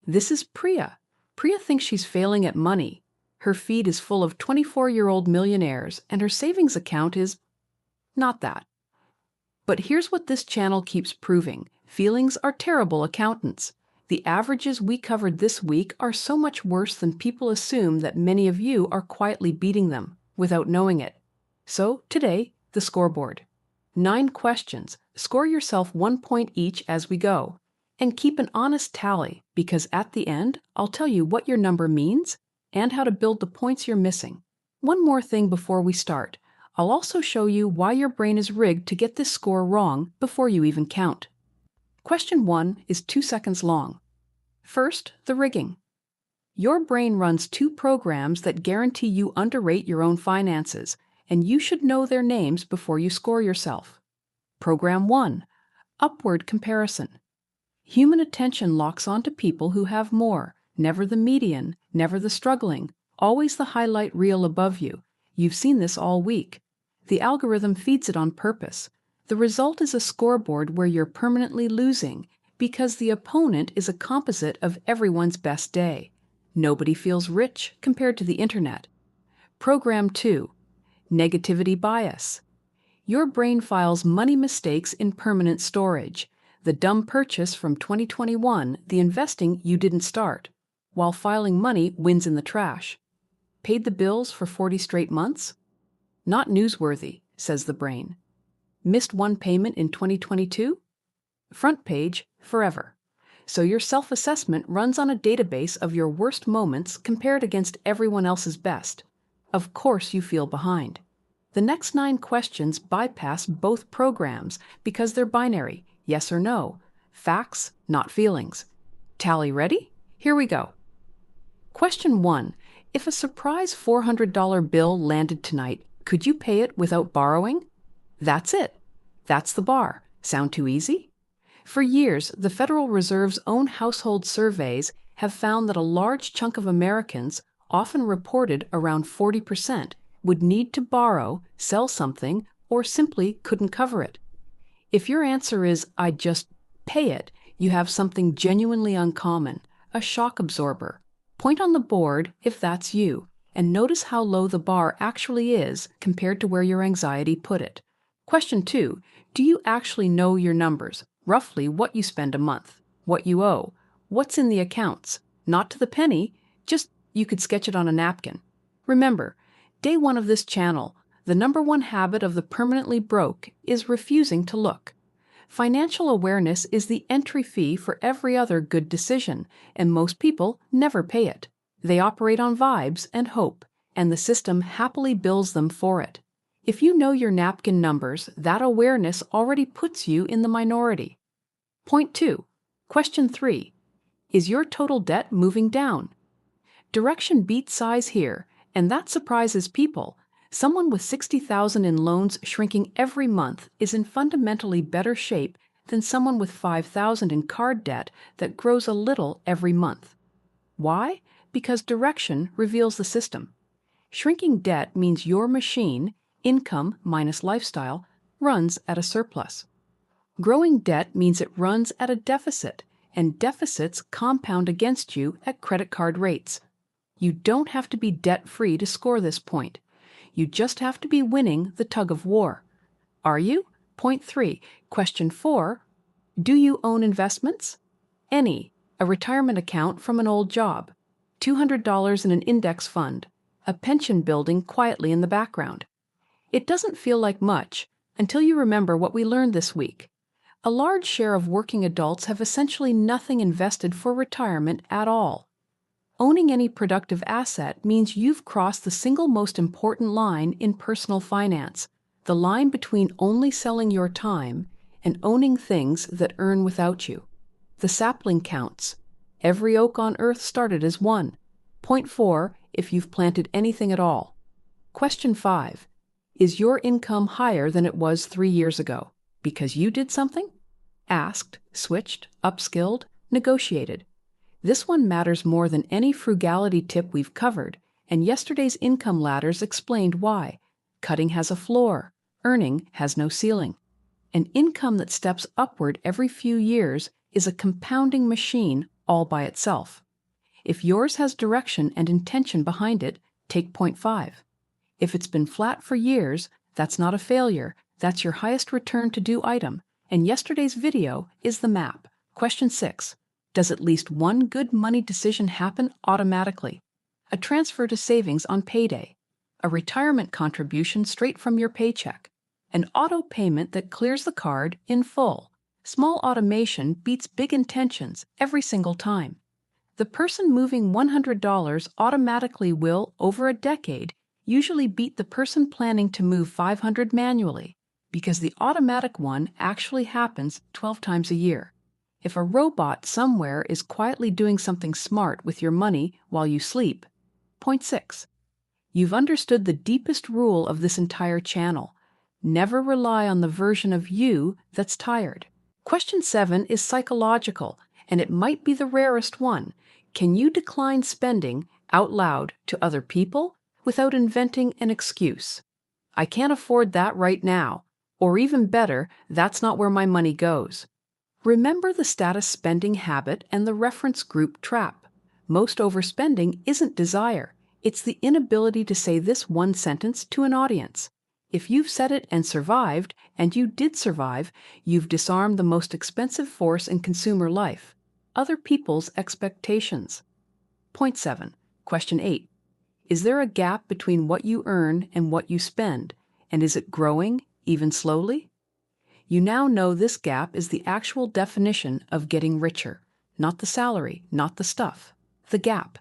This is Priya. Priya thinks she's failing at money. Her feed is full of 24-year-old millionaires, and her savings account is not that. But here's what this channel keeps proving. Feelings are terrible accountants. The averages we covered this week are so much worse than people assume that many of you are quietly beating them without knowing it. So today, the scoreboard. 9 questions. Score yourself 1 point each as we go. And keep an honest tally, because at the end, I'll tell you what your number means and how to build the points you're missing. One more thing before we start. I'll also show you why your brain is rigged to get this score wrong before you even count. Question 1 is 2 seconds long. First, the rigging. Your brain runs 2 programs that guarantee you underrate your own finances, and you should know their names before you score yourself. Program 1, upward comparison. Human attention locks onto people who have more, never the median, never the struggling, always the highlight reel above you. You've seen this all week. The algorithm feeds it on purpose. The result is a scoreboard where you're permanently losing because the opponent is a composite of everyone's best day. Nobody feels rich compared to the internet. Program 2, negativity bias. Your brain files money mistakes in permanent storage. The dumb purchase from 2021, the investing you didn't start, while filing money wins in the trash. Paid the bills for 40 straight months? Not newsworthy, says the brain. Missed one payment in 2022? Front page, forever. So your self-assessment runs on a database of your worst moments compared against everyone else's best. Of course you feel behind. The next 9 questions bypass both programs because they're binary, yes or no. Facts, not feelings. Tally ready? Here we go. Question 1. If a surprise $400 bill landed tonight, could you pay it without borrowing? That's it. That's the bar. Sound too easy? For years, the Federal Reserve's own household surveys have found that a large chunk of Americans, often reported around 40%, would need to borrow, sell something, or simply couldn't cover it. If your answer is, "I'd just pay it," you have something genuinely uncommon, a shock absorber. Point on the board if that's you, and notice how low the bar actually is compared to where your anxiety put it. Question 2. Do you actually know your numbers? Roughly what you spend a month, what you owe, what's in the accounts? Not to the penny, just you could sketch it on a napkin. Remember, day 1 of this channel, the number 1 habit of the permanently broke is refusing to look. Financial awareness is the entry fee for every other good decision, and most people never pay it. They operate on vibes and hope, and the system happily bills them for it. If you know your napkin numbers, that awareness already puts you in the minority. Point 2. Question 3. Is your total debt moving down? Direction beats size here, and that surprises people. Someone with $60,000 in loans shrinking every month is in fundamentally better shape than someone with $5,000 in card debt that grows a little every month. Why? Because direction reveals the system. Shrinking debt means your machine, income minus lifestyle, runs at a surplus. Growing debt means it runs at a deficit, and deficits compound against you at credit card rates. You don't have to be debt-free to score this point. You just have to be winning the tug of war. Are you? Point 3. Question 4. Do you own investments? Any. A retirement account from an old job. $200 in an index fund. A pension building quietly in the background. It doesn't feel like much until you remember what we learned this week. A large share of working adults have essentially nothing invested for retirement at all. Owning any productive asset means you've crossed the single most important line in personal finance, the line between only selling your time and owning things that earn without you. The sapling counts. Every oak on earth started as one. Point 4, if you've planted anything at all. Question 5. Is your income higher than it was 3 years ago? Because you did something? Asked, switched, upskilled, negotiated. This one matters more than any frugality tip we've covered, and yesterday's income ladders explained why. Cutting has a floor. Earning has no ceiling. An income that steps upward every few years is a compounding machine all by itself. If yours has direction and intention behind it, take point 5. If it's been flat for years, that's not a failure, that's your highest return to do item, and yesterday's video is the map. Question 6. Does at least one good money decision happen automatically? A transfer to savings on payday, a retirement contribution straight from your paycheck, an auto payment that clears the card in full. Small automation beats big intentions every single time. The person moving $100 automatically will, over a decade, usually beat the person planning to move $500 manually, because the automatic one actually happens 12 times a year. If a robot somewhere is quietly doing something smart with your money while you sleep. Point 6. You've understood the deepest rule of this entire channel. Never rely on the version of you that's tired. Question 7 is psychological, and it might be the rarest one. Can you decline spending out loud to other people without inventing an excuse? I can't afford that right now. Or even better, that's not where my money goes. Remember the status spending habit and the reference group trap. Most overspending isn't desire. It's the inability to say this one sentence to an audience. If you've said it and survived, and you did survive, you've disarmed the most expensive force in consumer life: other people's expectations. Point 7. Question 8. Is there a gap between what you earn and what you spend, and is it growing, even slowly? You now know this gap is the actual definition of getting richer, not the salary, not the stuff, the gap.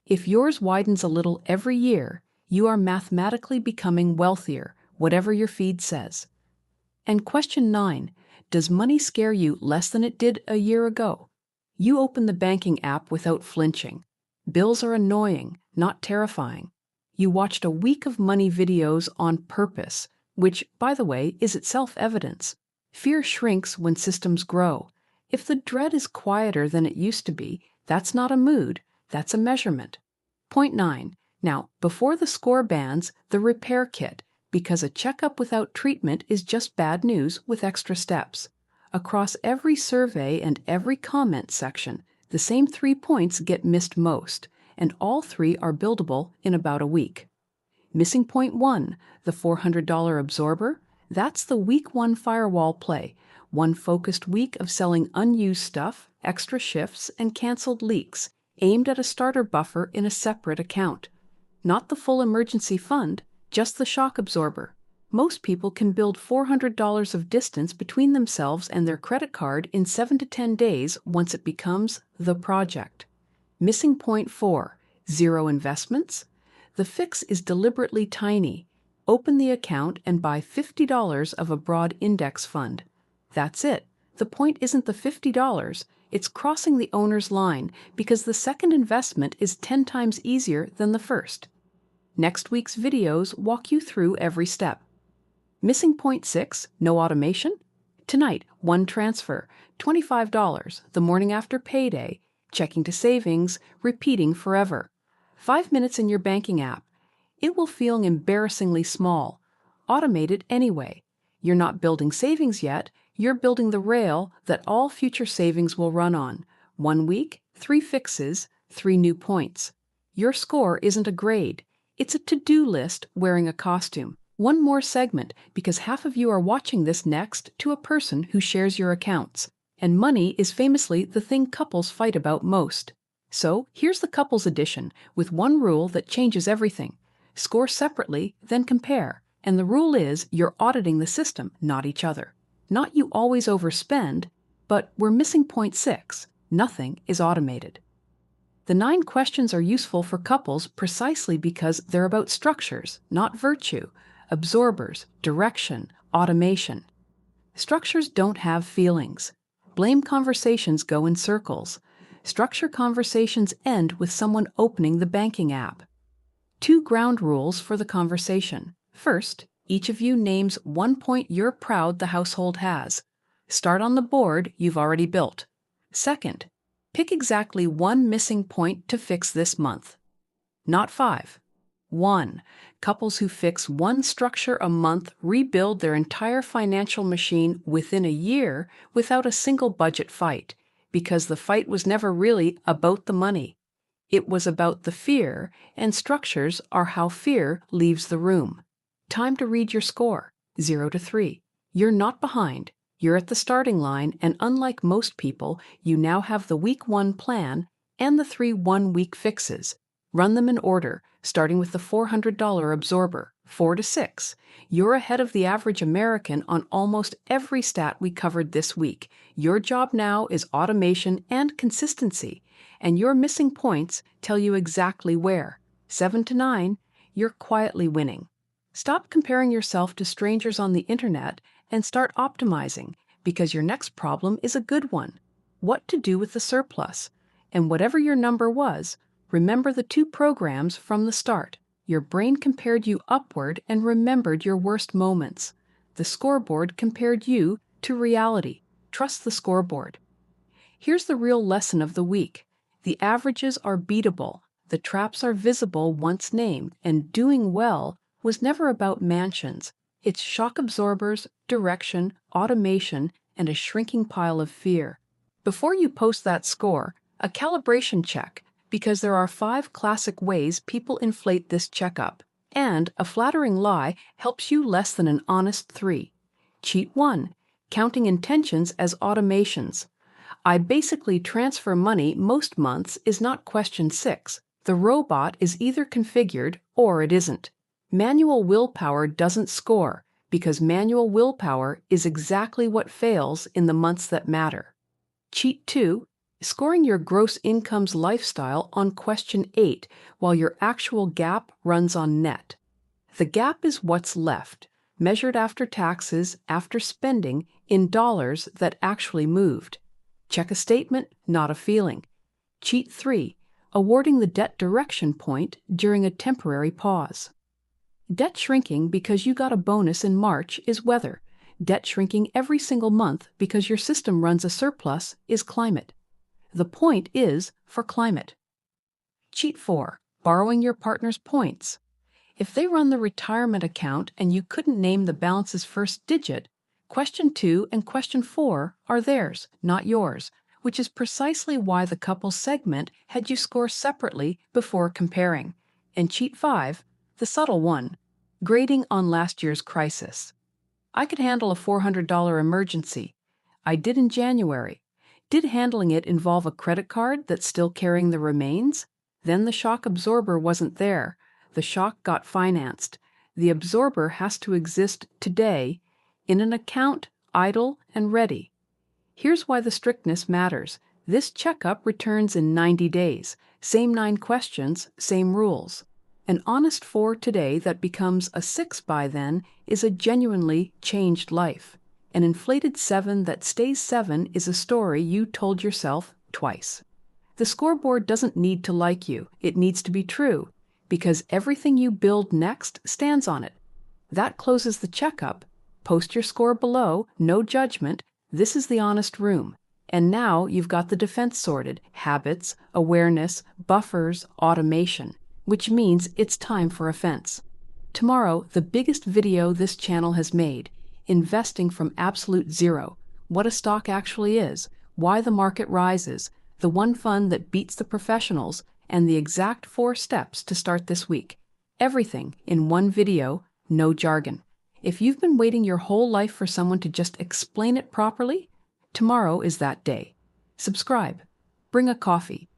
If yours widens a little every year, you are mathematically becoming wealthier, whatever your feed says. And question 9, does money scare you less than it did a year ago? You open the banking app without flinching. Bills are annoying, not terrifying. You watched a week of money videos on purpose, which, by the way, is itself evidence. Fear shrinks when systems grow. If the dread is quieter than it used to be, that's not a mood, that's a measurement. Point 9. Now, before the score bands, the repair kit, because a checkup without treatment is just bad news with extra steps. Across every survey and every comment section, the same 3 points get missed most, and all 3 are buildable in about a week. Missing point 1, the $400 absorber, that's the week 1 firewall play, one focused week of selling unused stuff, extra shifts, and canceled leaks, aimed at a starter buffer in a separate account. Not the full emergency fund, just the shock absorber. Most people can build $400 of distance between themselves and their credit card in 7 to 10 days once it becomes the project. Missing point 4, zero investments. The fix is deliberately tiny. Open the account and buy $50 of a broad index fund. That's it. The point isn't the $50, it's crossing the owner's line because the second investment is 10 times easier than the first. Next week's videos walk you through every step. Missing point 6, no automation? Tonight, one transfer, $25, the morning after payday, checking to savings, repeating forever. 5 minutes in your banking app. It will feel embarrassingly small. Automate it anyway. You're not building savings yet, you're building the rail that all future savings will run on. 1 week, 3 fixes, 3 new points. Your score isn't a grade. It's a to-do list wearing a costume. One more segment, because half of you are watching this next to a person who shares your accounts. And money is famously the thing couples fight about most. So here's the couples edition, with one rule that changes everything. Score separately, then compare. And the rule is you're auditing the system, not each other. Not you always overspend, but we're missing point 6. Nothing is automated. The 9 questions are useful for couples precisely because they're about structures, not virtue, absorbers, direction, automation. Structures don't have feelings. Blame conversations go in circles. Structure conversations end with someone opening the banking app. 2 ground rules for the conversation. First, each of you names 1 point you're proud the household has. Start on the board you've already built. Second, pick exactly 1 missing point to fix this month. Not 5. 1. Couples who fix 1 structure a month rebuild their entire financial machine within a year without a single budget fight. because the fight was never really about the money. It was about the fear, and structures are how fear leaves the room. Time to read your score, 0 to 3. You're not behind. You're at the starting line, and unlike most people, you now have the week 1 plan and the 3 one-week fixes. Run them in order, starting with the $400 absorber, 4 to 6. You're ahead of the average American on almost every stat we covered this week. Your job now is automation and consistency, and your missing points tell you exactly where. 7 to 9, you're quietly winning. Stop comparing yourself to strangers on the internet and start optimizing, because your next problem is a good one. What to do with the surplus. And whatever your number was, remember the 2 programs from the start. Your brain compared you upward and remembered your worst moments. The scoreboard compared you to reality. Trust the scoreboard. Here's the real lesson of the week. The averages are beatable. The traps are visible once named, and doing well was never about mansions. It's shock absorbers, direction, automation, and a shrinking pile of fear. Before you post that score, a calibration check, because there are 5 classic ways people inflate this checkup, and a flattering lie helps you less than an honest 3. Cheat 1, counting intentions as automations. I basically transfer money most months is not question 6. The robot is either configured or it isn't. Manual willpower doesn't score, because manual willpower is exactly what fails in the months that matter. Cheat 2, scoring your gross income's lifestyle on question 8, while your actual gap runs on net. The gap is what's left, measured after taxes, after spending, in dollars that actually moved. Check a statement, not a feeling. Cheat 3, awarding the debt direction point during a temporary pause. Debt shrinking because you got a bonus in March is weather. Debt shrinking every single month because your system runs a surplus is climate. The point is for climate. Cheat 4, borrowing your partner's points. If they run the retirement account and you couldn't name the balance's first digit, question 2 and question 4 are theirs, not yours, which is precisely why the couple segment had you score separately before comparing. And cheat 5, the subtle one, grading on last year's crisis. I could handle a $400 emergency. I did in January. Did handling it involve a credit card that's still carrying the remains? Then the shock absorber wasn't there. The shock got financed. The absorber has to exist today in an account, idle and ready. Here's why the strictness matters. This checkup returns in 90 days. Same 9 questions, same rules. An honest 4 today that becomes a 6 by then is a genuinely changed life. An inflated 7 that stays 7 is a story you told yourself twice. The scoreboard doesn't need to like you. It needs to be true, because everything you build next stands on it. That closes the checkup. Post your score below, no judgment. This is the honest room. And now you've got the defense sorted: habits, awareness, buffers, automation, which means it's time for offense. Tomorrow, the biggest video this channel has made: investing from absolute zero, what a stock actually is, why the market rises, the one fund that beats the professionals, and the exact 4 steps to start this week. Everything in one video, no jargon. If you've been waiting your whole life for someone to just explain it properly, tomorrow is that day. Subscribe. Bring a coffee.